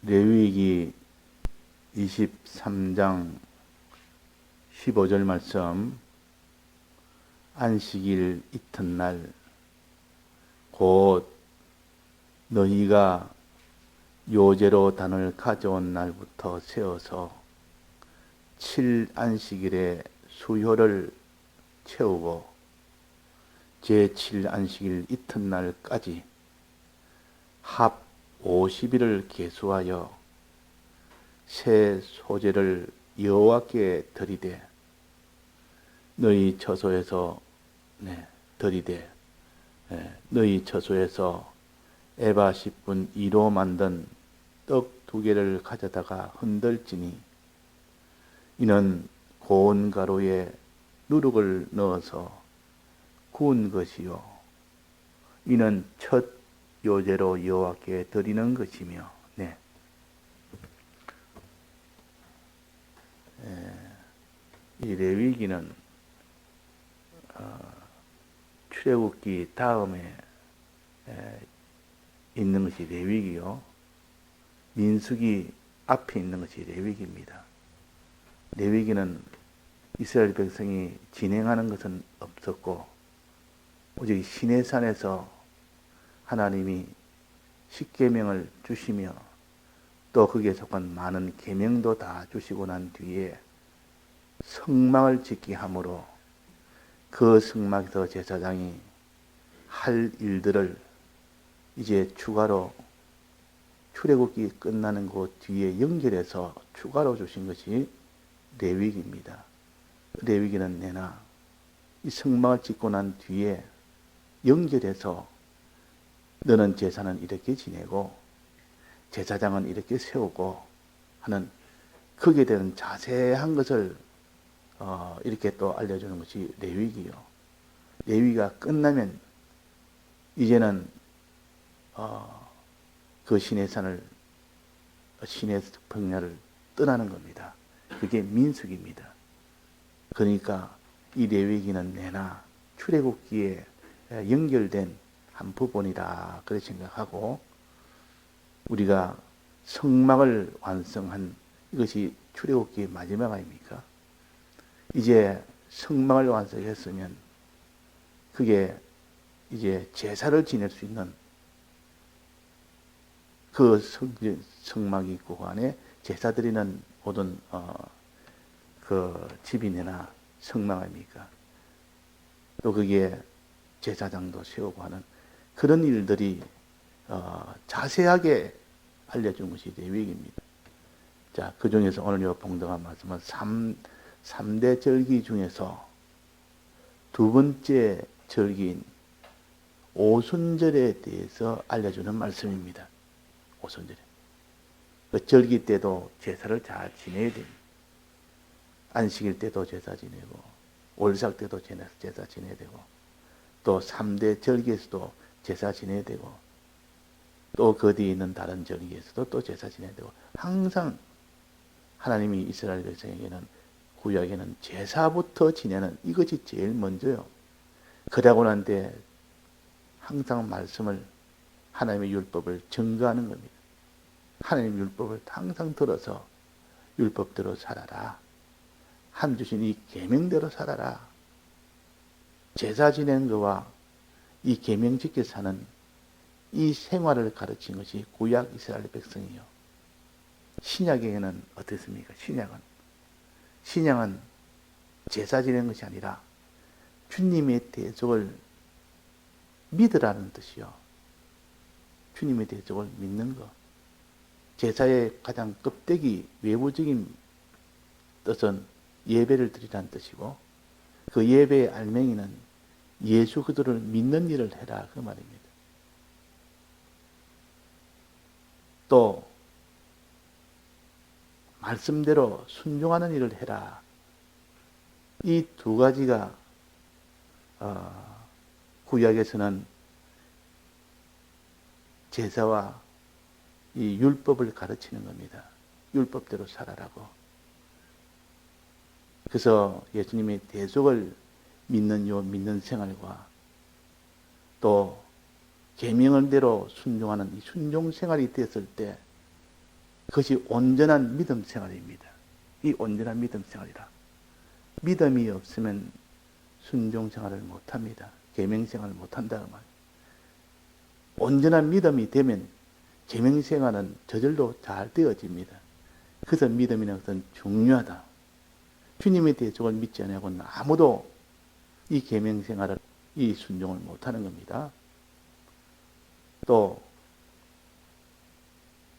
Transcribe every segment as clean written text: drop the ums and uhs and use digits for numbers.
레위기 23장 15절 말씀. 안식일 이튿날 곧 너희가 요제로 단을 가져온 날부터 세어서 7안식일에 수효를 채우고 제7안식일 이튿날까지 합 50일을 계수하여 새 소제를 여호와께 드리되 너희 처소에서 드리되 너희 처소에서 에바 10분 2로 만든 떡 2개를 가져다가 흔들지니 이는 고운 가루에 누룩을 넣어서 구운 것이요 이는 첫 요제로 여호와께 드리는 것이며. 이 레위기는 출애굽기 다음에 있는 것이 레위기요, 민수기 앞에 있는 것이 레위기입니다. 레위기는 이스라엘 백성이 진행하는 것은 없었고 오직 시내산에서 하나님이 십계명을 주시며 또 거기에 속한 많은 계명도 다 주시고 난 뒤에 성막을 짓게 하므로 그 성막에서 제사장이 할 일들을 이제 추가로 출애굽기 끝나는 그 뒤에 연결해서 추가로 주신 것이 레위기입니다. 레위기는 내나 이 성막을 짓고 난 뒤에 연결해서 너는 제사는 이렇게 지내고 제사장은 이렇게 세우고 하는 거기에 대한 자세한 것을 이렇게 또 알려주는 것이 레위기요. 레위기가 끝나면 이제는 그 시내산을 시내 평야를 떠나는 겁니다. 그게 민수기입니다. 그러니까 이 레위기는 내나 출애굽기에 연결된 한 부분이다 그렇게 생각하고, 우리가 성막을 완성한 이것이 출애굽기의 마지막 아닙니까? 이제 성막을 완성했으면 그게 이제 제사를 지낼 수 있는 그 성막이 있고 그 안에 제사 드리는 모든 그 집이나 성막 아닙니까? 또 거기에 제사장도 세우고 하는 그런 일들이 자세하게 알려준 것이 레위기입니다. 자, 그 중에서 오늘 요 봉독한 말씀은 3대 절기 중에서 두 번째 절기인 오순절에 대해서 알려주는 말씀입니다. 오순절에. 그 절기 때도 제사를 잘 지내야 됩니다. 안식일 때도 제사 지내고, 월삭 때도 제사 지내야 되고, 또 3대 절기에서도 제사 지내야 되고, 또 그 뒤에 있는 다른 절기에서도 또 제사 지내야 되고, 항상 하나님이 이스라엘 백성에게는 구약에는 제사부터 지내는 이것이 제일 먼저요. 그러고 난 뒤에 항상 말씀을, 하나님의 율법을 증거하는 겁니다. 하나님의 율법을 항상 들어서 율법대로 살아라. 한 주신 이 계명대로 살아라. 제사 지내는 것과 이 계명 지켜 사는 이 생활을 가르친 것이 구약 이스라엘 백성이요. 신약에는 어떻습니까? 신약은 제사 지내는 것이 아니라 주님의 대속을 믿으라는 뜻이요. 주님의 대속을 믿는 것. 제사의 가장 껍데기 외부적인 뜻은 예배를 드리라는 뜻이고, 그 예배의 알맹이는 예수 그리스도를 믿는 일을 해라 그 말입니다. 또 말씀대로 순종하는 일을 해라. 이 두 가지가 구약에서는 제사와 이 율법을 가르치는 겁니다. 율법대로 살아라고. 그래서 예수님의 대속을 믿는 생활과 또 계명을 대로 순종하는 이 순종 생활이 됐을 때 그것이 온전한 믿음 생활입니다. 이 온전한 믿음 생활이라. 믿음이 없으면 순종 생활을 못합니다. 계명 생활을 못한다 그 말. 온전한 믿음이 되면 계명 생활은 저절로 잘 되어집니다. 그래서 믿음이라는 것은 중요하다. 주님의 대속을 믿지 않고는 아무도 이 계명 생활을, 이 순종을 못하는 겁니다. 또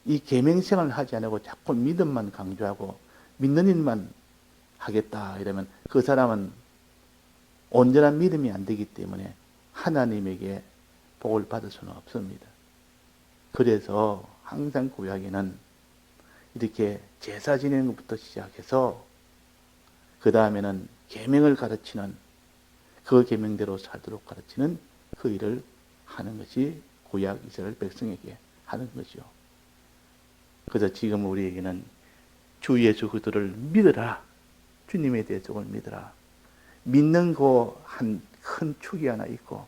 이 계명 생활을 하지 않고 자꾸 믿음만 강조하고 믿는 일만 하겠다 이러면 그 사람은 온전한 믿음이 안 되기 때문에 하나님에게 복을 받을 수는 없습니다. 그래서 항상 구약에는 이렇게 제사 지내는 것부터 시작해서 그 다음에는 계명을 가르치는, 그 계명대로 살도록 가르치는 그 일을 하는 것이 구약 이스라엘 백성에게 하는 것이요. 그래서 지금 우리에게는 주 예수 그리스도를 믿으라. 주님의 대속을 믿으라. 믿는 그 한 큰 축이 하나 있고,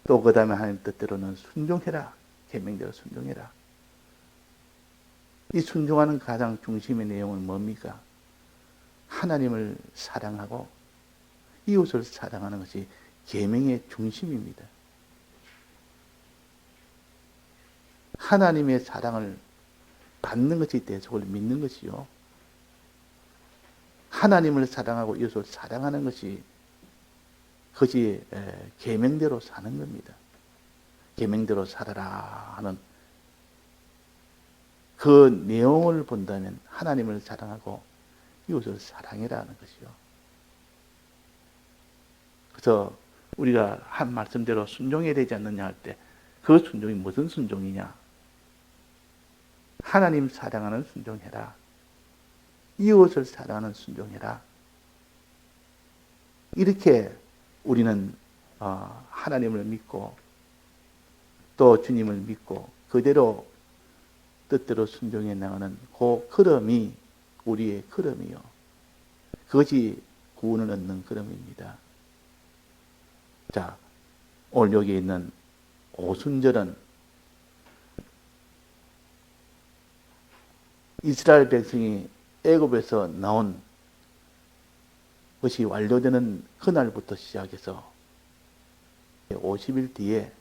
또 그 다음에 하나님 뜻대로는 순종해라. 계명대로 순종해라. 이 순종하는 가장 중심의 내용은 뭡니까? 하나님을 사랑하고 이웃을 사랑하는 것이 계명의 중심입니다. 하나님의 사랑을 받는 것이 대속을 믿는 것이요. 하나님을 사랑하고 이웃을 사랑하는 것이 그것이 계명대로 사는 겁니다. 계명대로 살아라 하는 그 내용을 본다면 하나님을 사랑하고 이웃을 사랑해라 하는 것이요. 그래서 우리가 한 말씀대로 순종해야 되지 않느냐 할 때 그 순종이 무슨 순종이냐? 하나님 사랑하는 순종해라. 이웃을 사랑하는 순종해라. 이렇게 우리는 하나님을 믿고 또 주님을 믿고 그대로 뜻대로 순종해 나가는 그 걸음이 우리의 걸음이요. 그것이 구원을 얻는 걸음입니다. 자, 오늘 여기 있는 오순절은 이스라엘 백성이 애굽에서 나온 것이 완료되는 그날부터 시작해서 50일 뒤에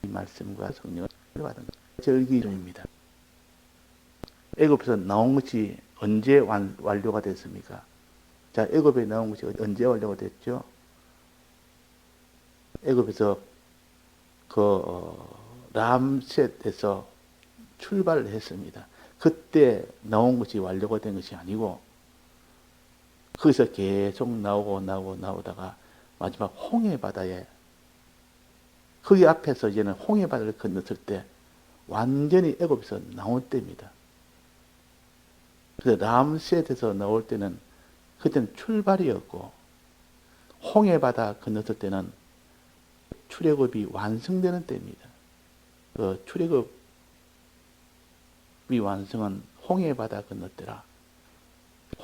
이 말씀과 성령을 받은 절기입니다. 애굽에서 나온 것이 언제 완료가 됐습니까? 자, 애굽에 나온 것이 언제 완료가 됐죠? 애굽에서 람셋에서 출발을 했습니다. 그때 나온 것이 완료가 된 것이 아니고 거기서 계속 나오다가 마지막 홍해바다에, 거기 앞에서 이제는 홍해바다를 건넜을 때 완전히 애굽에서 나올 때입니다. 그래서 람셋에서 나올 때는 그때는 출발이었고 홍해바다 건넜을 때는 출애굽이 완성되는 때입니다. 그 출애굽이 완성은 홍해바다 건너때라.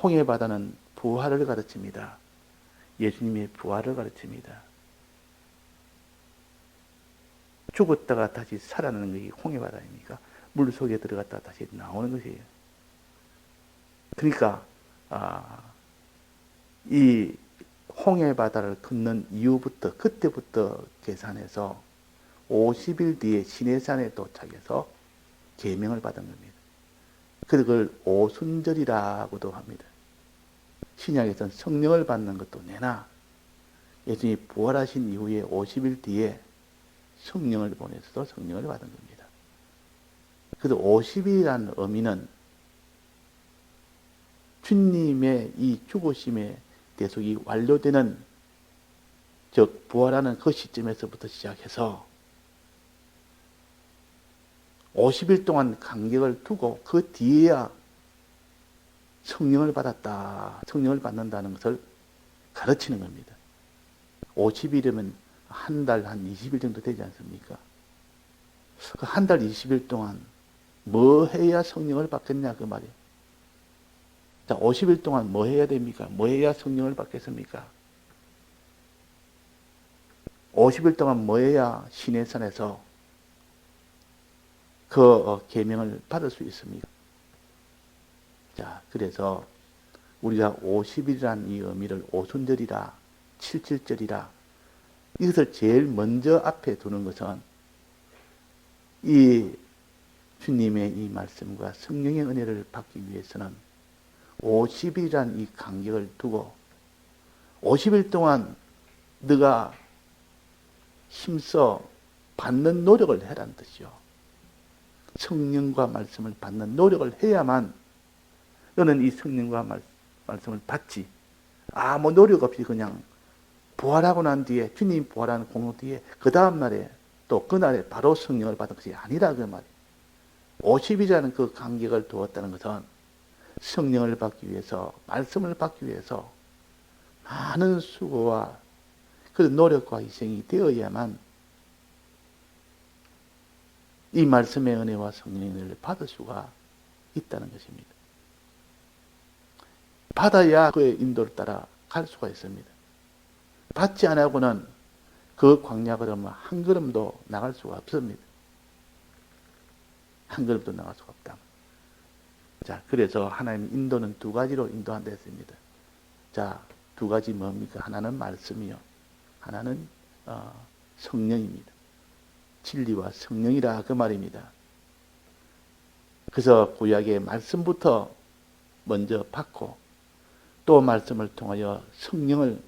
홍해바다는 부활을 가르칩니다. 예수님의 부활을 가르칩니다. 죽었다가 다시 살아나는 것이 홍해바다입니까? 물 속에 들어갔다가 다시 나오는 것이에요. 그러니까 이 홍해바다를 건넌 이후부터, 그때부터 계산해서 50일 뒤에 시내산에 도착해서 계명을 받은 겁니다. 그래서 그걸 오순절이라고도 합니다. 신약에서는 성령을 받는 것도 내나 예수님이 부활하신 이후에 50일 뒤에 성령을 보내서도 성령을 받은 겁니다. 그래서 50일이라는 의미는 주님의 이 죽으심의 대속이 완료되는, 즉 부활하는 그 시점에서부터 시작해서 50일 동안 간격을 두고 그 뒤에야 성령을 받았다, 성령을 받는다는 것을 가르치는 겁니다. 50일이면 한 달 한 20일 정도 되지 않습니까? 그 한 달 20일 동안 뭐 해야 성령을 받겠냐 그 말이에요. 자, 50일 동안 뭐 해야 됩니까? 뭐 해야 성령을 받겠습니까? 50일 동안 뭐 해야 시내산에서 그 계명을 받을 수 있습니까? 자, 그래서 우리가 50일이라는 이 의미를 오순절이라 77절이라 이것을 제일 먼저 앞에 두는 것은 이 주님의 이 말씀과 성령의 은혜를 받기 위해서는 50일이라는 이 간격을 두고 50일 동안 네가 힘써 받는 노력을 해라는 뜻이요. 성령과 말씀을 받는 노력을 해야만 너는 이 성령과 말씀을 받지. 아무 노력 없이 그냥 부활하고 난 뒤에 주님 부활하는 공로 뒤에 그 다음 날에 또 그날에 바로 성령을 받은 것이 아니라 그 말이에요. 50일이라는 그 간격을 두었다는 것은 성령을 받기 위해서 말씀을 받기 위해서 많은 수고와 그 노력과 희생이 되어야만 이 말씀의 은혜와 성령의 은혜를 받을 수가 있다는 것입니다. 받아야 그의 인도를 따라 갈 수가 있습니다. 받지 않고는 그 광야 걸음은 한 걸음도 나갈 수가 없습니다. 한 걸음도 나갈 수가 없다. 자, 그래서 하나님 인도는 두 가지로 인도한다 했습니다. 자, 두 가지 뭡니까? 하나는 말씀이요. 하나는 성령입니다. 진리와 성령이라 그 말입니다. 그래서 구약의 말씀부터 먼저 받고 또 말씀을 통하여 성령을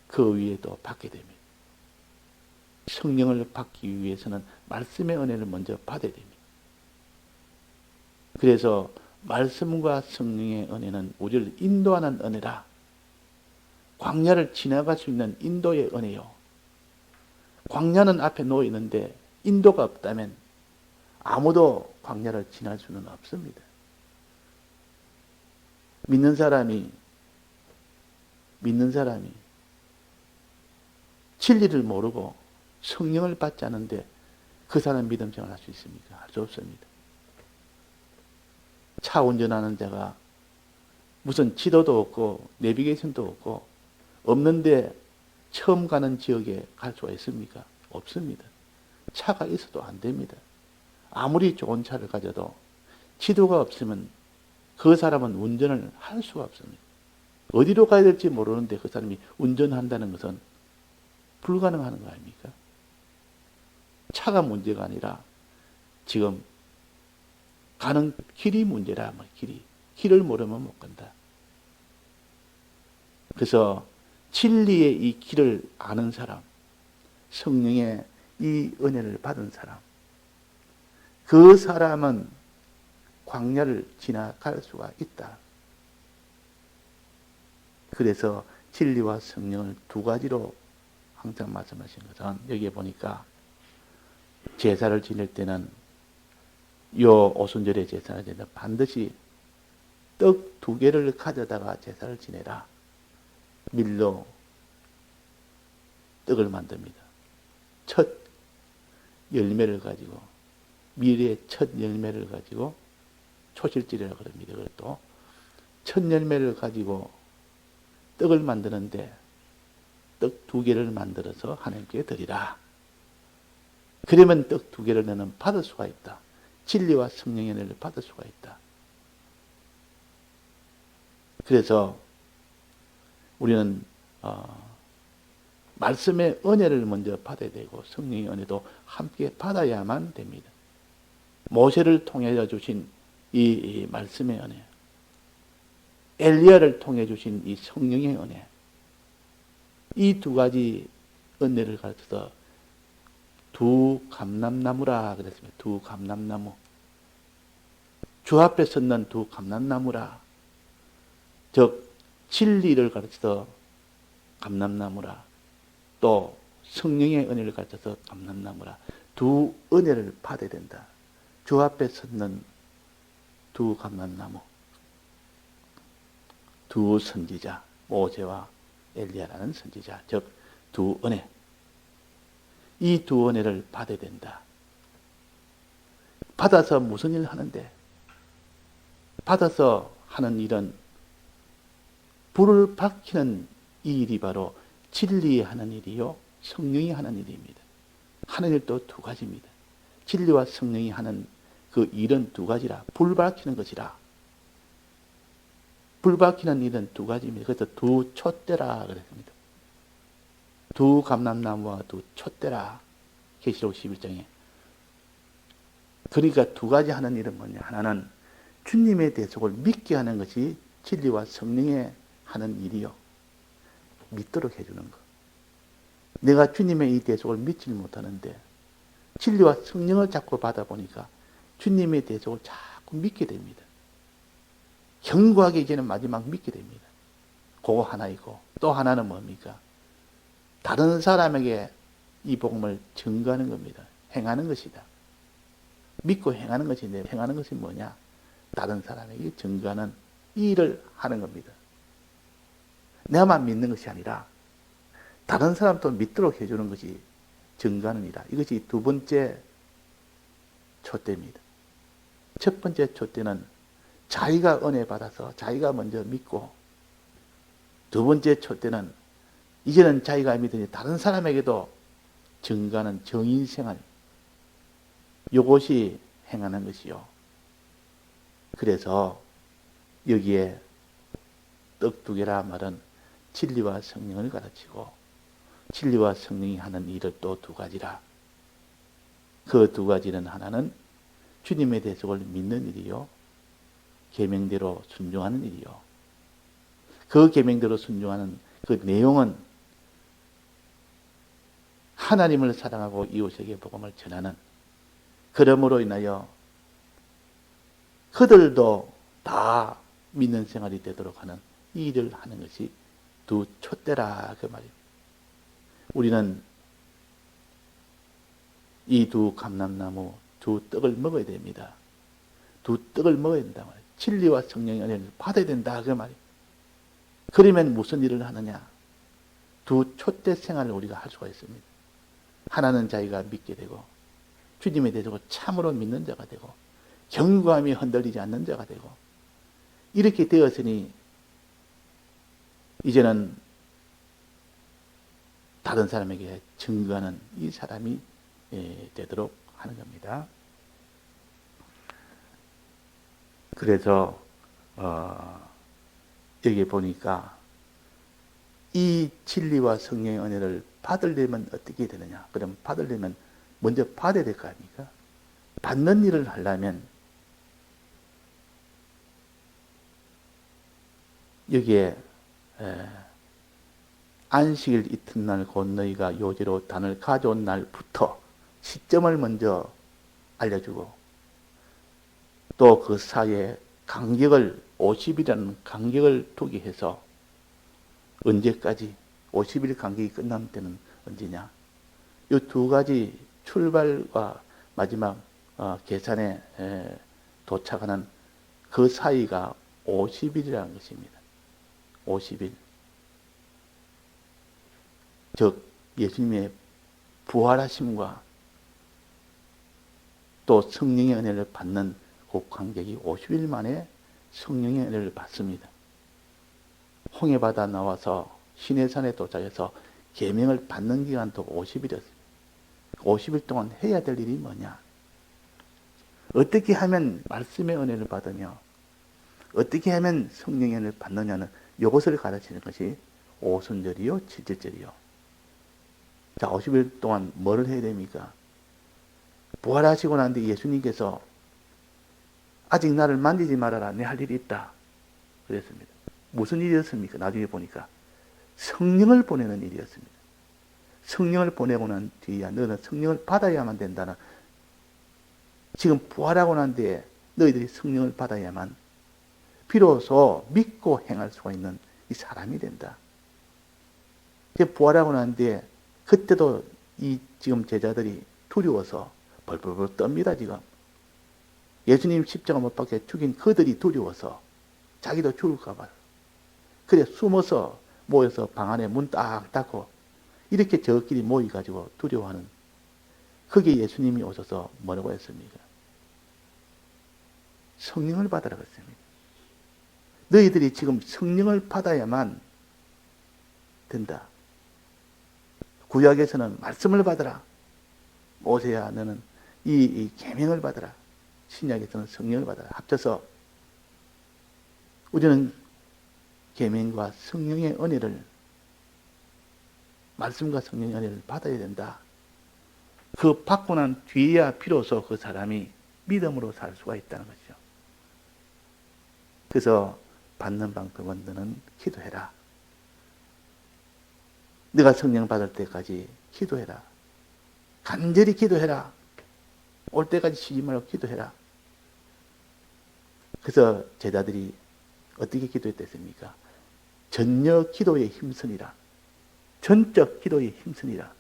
그 위에도 받게 됩니다. 성령을 받기 위해서는 말씀의 은혜를 먼저 받아야 됩니다. 그래서 말씀과 성령의 은혜는 우리를 인도하는 은혜라. 광야를 지나갈 수 있는 인도의 은혜요. 광야는 앞에 놓여 있는데 인도가 없다면 아무도 광야를 지날 수는 없습니다. 믿는 사람이 진리를 모르고 성령을 받지 않는데 그 사람 믿음 생활을 할 수 있습니까? 할 수 없습니다. 차 운전하는 자가 무슨 지도도 없고 내비게이션도 없고 없는데 처음 가는 지역에 갈 수가 있습니까? 없습니다. 차가 있어도 안 됩니다. 아무리 좋은 차를 가져도 지도가 없으면 그 사람은 운전을 할 수가 없습니다. 어디로 가야 될지 모르는데 그 사람이 운전한다는 것은 불가능한 거 아닙니까? 차가 문제가 아니라 지금 가는 길이 문제라. 길을 모르면 못 간다. 그래서 진리의 이 길을 아는 사람, 성령의 이 은혜를 받은 사람, 그 사람은 광야를 지나갈 수가 있다. 그래서 진리와 성령을 두 가지로 항상 말씀하신 것은 여기에 보니까 제사를 지낼 때는 요 오순절에 제사를 지낼 때 반드시 떡 2개를 가져다가 제사를 지내라. 밀로 떡을 만듭니다. 첫 열매를 가지고 밀의 첫 열매를 가지고 초실질이라고 그럽니다. 그것도 첫 열매를 가지고 떡을 만드는데 떡 2개를 만들어서 하나님께 드리라. 그러면 떡 2개를 너는 받을 수가 있다. 진리와 성령의 은혜를 받을 수가 있다. 그래서 우리는 말씀의 은혜를 먼저 받아야 되고 성령의 은혜도 함께 받아야만 됩니다. 모세를 통해 주신 이 말씀의 은혜, 엘리야를 통해 주신 이 성령의 은혜, 이 두 가지 은혜를 가르쳐서 두 감람나무라 그랬습니다. 두 감람나무. 주 앞에 섰는 두 감람나무라. 즉 진리를 가르쳐서 감람나무라. 또 성령의 은혜를 가르쳐서 감람나무라. 두 은혜를 받아야 된다. 주 앞에 섰는 두 감람나무. 두 선지자, 모세와 엘리야라는 선지자, 즉 두 은혜. 이 두 은혜를 받아야 된다. 받아서 무슨 일을 하는데? 받아서 하는 일은 불을 밝히는 이 일이 바로 진리에 하는 일이요, 성령이 하는 일입니다. 하는 일도 두 가지입니다. 진리와 성령이 하는 그 일은 두 가지라. 불 밝히는 것이라. 불 밝히는 일은 두 가지입니다. 그래서 두 촛대라 그랬습니다. 두 감람나무와 두 촛대라. 계시록 11장에. 그러니까 두 가지 하는 일은 뭐냐. 하나는 주님의 대속을 믿게 하는 것이 진리와 성령의 하는 일이요. 믿도록 해주는 것. 내가 주님의 이 대속을 믿지 못하는데 진리와 성령을 자꾸 받아보니까 주님의 대속을 자꾸 믿게 됩니다. 견고하게 이제는 마지막 믿게 됩니다. 그거 하나이고 또 하나는 뭡니까? 다른 사람에게 이 복음을 증거하는 겁니다. 행하는 것이다. 믿고 행하는 것인데 행하는 것이 뭐냐? 다른 사람에게 증거하는 이 일을 하는 겁니다. 내가만 믿는 것이 아니라 다른 사람도 믿도록 해주는 것이 증거하는 일이다. 이것이 두 번째 촛대입니다. 첫 번째 촛대는 자기가 은혜 받아서 자기가 먼저 믿고, 두 번째 촛대는 이제는 자기가 믿으니 다른 사람에게도 증거하는 정인생활, 이것이 행하는 것이요. 그래서 여기에 떡 두 개라 말은 진리와 성령을 가르치고 진리와 성령이 하는 일을 또 두 가지라. 그 두 가지는 하나는 주님의 대속을 믿는 일이요, 계명대로 순종하는 일이요. 그 계명대로 순종하는 그 내용은 하나님을 사랑하고 이웃에게 복음을 전하는, 그러므로 인하여 그들도 다 믿는 생활이 되도록 하는 이 일을 하는 것이 두 촛대라 그 말입니다. 우리는 이 두 감람나무, 두 떡을 먹어야 됩니다. 두 떡을 먹어야 된다 말이에요. 진리와 성령의 은혜를 받아야 된다 그 말이에요. 그러면 무슨 일을 하느냐? 두 촛대 생활을 우리가 할 수가 있습니다. 하나는 자기가 믿게 되고 주님에 대해서 참으로 믿는 자가 되고 견고함이 흔들리지 않는 자가 되고, 이렇게 되었으니 이제는 다른 사람에게 증거하는 이 사람이 되도록 하는 겁니다. 그래서 여기 보니까 이 진리와 성령의 은혜를 받으려면 어떻게 되느냐? 그럼 받으려면 먼저 받아야 될 거 아닙니까? 받는 일을 하려면 여기에 안식일 이튿날 곧 너희가 요제로 단을 가져온 날부터 시점을 먼저 알려주고, 또 그 사이에 간격을 50일이라는 간격을 두게 해서 언제까지 50일 간격이 끝나는 때는 언제냐? 이 두 가지 출발과 마지막 계산에 도착하는 그 사이가 50일이라는 것입니다. 50일. 즉 예수님의 부활하심과 또 성령의 은혜를 받는 그 간격이 50일 만에 성령의 은혜를 받습니다. 홍해바다 나와서 시내산에 도착해서 계명을 받는 기간도 50일이었습니다. 50일 동안 해야 될 일이 뭐냐? 어떻게 하면 말씀의 은혜를 받으며 어떻게 하면 성령의 은혜를 받느냐는 이것을 가르치는 것이 오순절이요, 칠절절이요. 자, 50일 동안 뭐를 해야 됩니까? 부활하시고 난 뒤 예수님께서 아직 나를 만지지 말아라, 내 할 일이 있다 그랬습니다. 무슨 일이었습니까? 나중에 보니까 성령을 보내는 일이었습니다. 성령을 보내고 난 뒤에 너는 성령을 받아야만 된다는, 지금 부활하고 난 뒤에 너희들이 성령을 받아야만 비로소 믿고 행할 수가 있는 이 사람이 된다. 부활하고 난 뒤에 그때도 이 지금 제자들이 두려워서 벌벌벌 떱니다. 지금 예수님 십자가 못 박혀 죽인 그들이 두려워서 자기도 죽을까 봐 그래 숨어서 모여서 방 안에 문 딱 닫고 이렇게 저끼리 모여가지고 두려워하는, 거기에 예수님이 오셔서 뭐라고 했습니까? 성령을 받으라고 했습니다. 너희들이 지금 성령을 받아야만 된다. 구약에서는 말씀을 받으라. 모세야 너는 이 계명을 받으라. 신약에서는 성령을 받아라. 합쳐서 우리는 계명과 성령의 은혜를, 말씀과 성령의 은혜를 받아야 된다. 그 받고 난 뒤에야 비로소 그 사람이 믿음으로 살 수가 있다는 것이죠. 그래서 받는 방법은 너는 기도해라. 네가 성령 받을 때까지 기도해라. 간절히 기도해라. 올 때까지 쉬지 말고 기도해라. 그래서 제자들이 어떻게 기도했겠습니까? 전혀 기도에 힘쓰니라. 전적 기도에 힘쓰니라.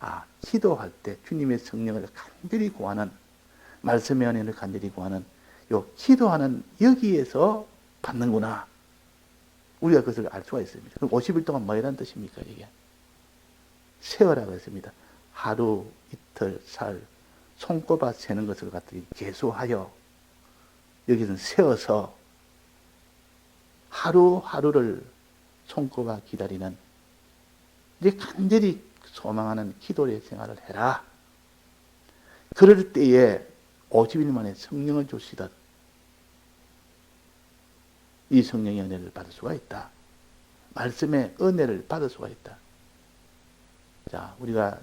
아, 기도할 때 주님의 성령을 간절히 구하는, 말씀의 은혜를 간절히 구하는 요 기도하는 여기에서 받는구나. 우리가 그것을 알 수가 있습니다. 그럼 50일 동안 뭐라는 뜻입니까? 이게 세어라고 했습니다. 하루, 이틀, 살, 손꼽아 세는 것을 갖다가 계수하여 여기서는 세어서 하루하루를 손꼽아 기다리는, 이제 간절히 소망하는 기도의 생활을 해라. 그럴 때에 50일 만에 성령을 주시듯 이 성령의 은혜를 받을 수가 있다. 말씀의 은혜를 받을 수가 있다. 자, 우리가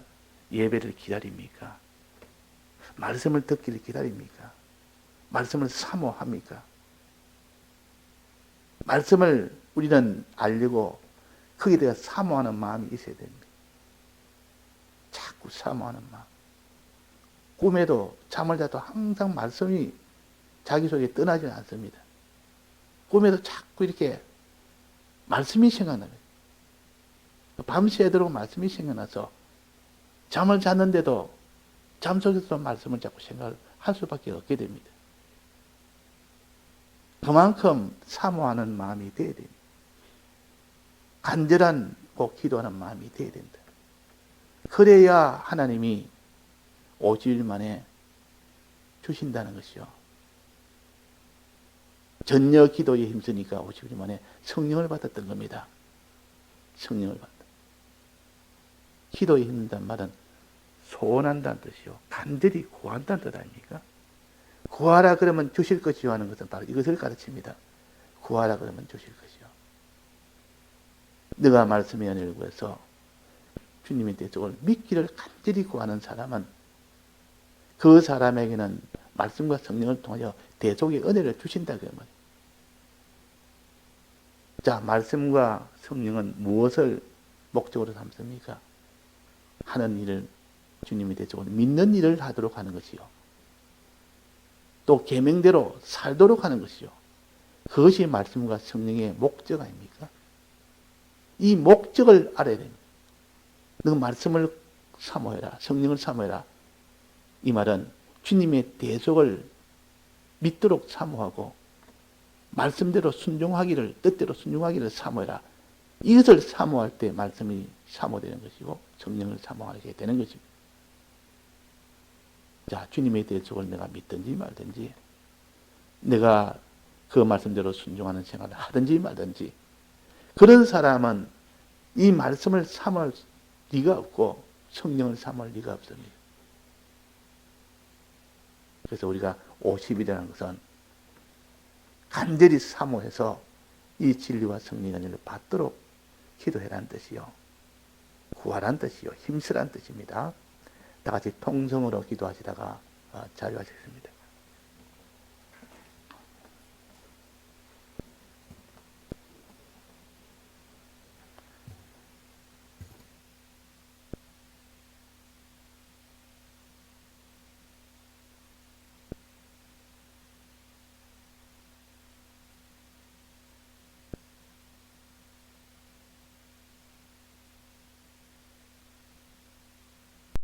예배를 기다립니까? 말씀을 듣기를 기다립니까? 말씀을 사모합니까? 말씀을 우리는 알려고 거기에 대해 사모하는 마음이 있어야 됩니다. 자꾸 사모하는 마음. 꿈에도 잠을 자도 항상 말씀이 자기 속에 떠나지 않습니다. 꿈에도 자꾸 이렇게 말씀이 생각나요. 밤새도록 말씀이 생각나서 잠을 잤는데도 잠속에서도 말씀을 자꾸 생각을 할 수밖에 없게 됩니다. 그만큼 사모하는 마음이 되어야 됩니다. 간절한 기도하는 마음이 되어야 된다. 그래야 하나님이 50일 만에 주신다는 것이요. 전혀 기도에 힘쓰니까 50일 만에 성령을 받았던 겁니다. 성령을 받다. 기도에 힘든다는 말은 소원한다는 뜻이요. 간절히 구한다는 뜻 아닙니까? 구하라 그러면 주실 것이요 하는 것은 바로 이것을 가르칩니다. 구하라 그러면 주실 것이요. 네가 말씀의 은혜를 구해서 주님의 대속을 믿기를 간절히 구하는 사람은 그 사람에게는 말씀과 성령을 통하여 대속의 은혜를 주신다 그러면, 자, 말씀과 성령은 무엇을 목적으로 삼습니까? 하는 일을, 주님의 대속을 믿는 일을 하도록 하는 것이요. 또 계명대로 살도록 하는 것이요. 그것이 말씀과 성령의 목적 아닙니까? 이 목적을 알아야 됩니다. 너 말씀을 사모해라. 성령을 사모해라. 이 말은 주님의 대속을 믿도록 사모하고 말씀대로 순종하기를, 뜻대로 순종하기를 사모해라. 이것을 사모할 때 말씀이 사모되는 것이고 성령을 사모하게 되는 것입니다. 자, 주님의 대속을 내가 믿든지 말든지, 내가 그 말씀대로 순종하는 생활을 하든지 말든지, 그런 사람은 이 말씀을 사모할 리가 없고 성령을 사모할 리가 없습니다. 그래서 우리가 50이라는 것은 간절히 사모해서 이 진리와 성령의 은혜를 받도록 기도해라는 뜻이요. 구하라는 뜻이요. 힘쓰라는 뜻입니다. 다 같이 통성으로 기도하시다가 자유하시겠습니다.